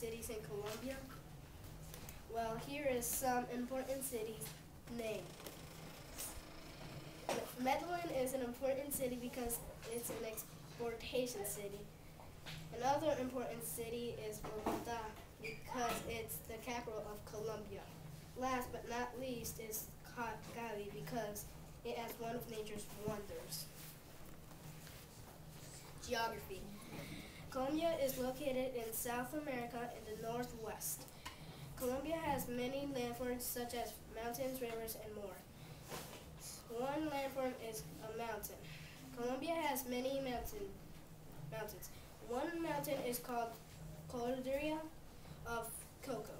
cities in Colombia? Well, here is some important cities named. Medellin is an important city because it's an exportation city. Another important city is Bogota because it's the capital of Colombia. Last but not least is Cali because it has one of nature's wonders. Geography. Colombia is located in South America in the northwest. Colombia has many landforms such as mountains, rivers, and more. One landform is a mountain. Colombia has many mountains. One mountain is called Cordillera of Coco.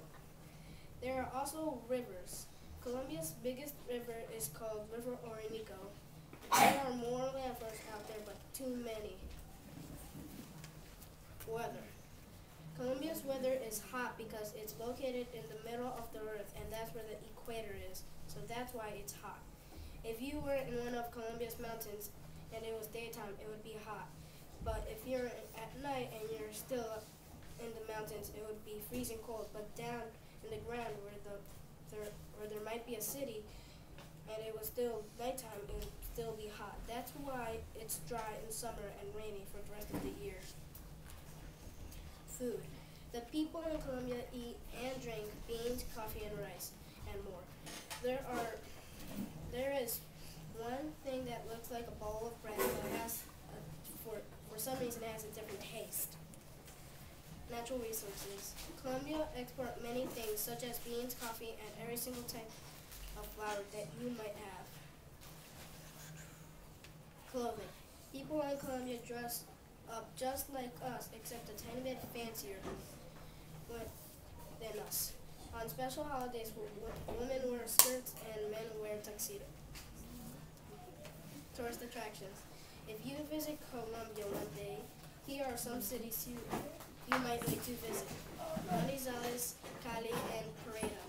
There are also rivers. Colombia's biggest river is called River Orinoco. There are more landforms out there, but too many. Weather. Colombia's weather is hot because it's located in the middle of the earth, and that's where the equator is, so that's why it's hot. If you were in one of Colombia's mountains and it was daytime, it would be hot. But if you're at night and you're still in the mountains, it would be freezing cold. But down in the ground where there might be a city and it was still nighttime, it would still be hot. That's why it's dry in summer and rainy for the rest of the year. Food. The people in Colombia eat and drink beans, coffee, and rice, and more. There is one thing that looks like a bowl of bread, but has for some reason it has a different taste. Natural resources. Colombia exports many things such as beans, coffee, and every single type of flour that you might have. Clothing. People in Colombia dress up just like us, except a tiny bit fancier than us. On special holidays, women wear skirts and men wear tuxedo. Tourist attractions. If you visit Colombia one day, here are some cities you might like to visit: Manizales, Cali, and Pereira.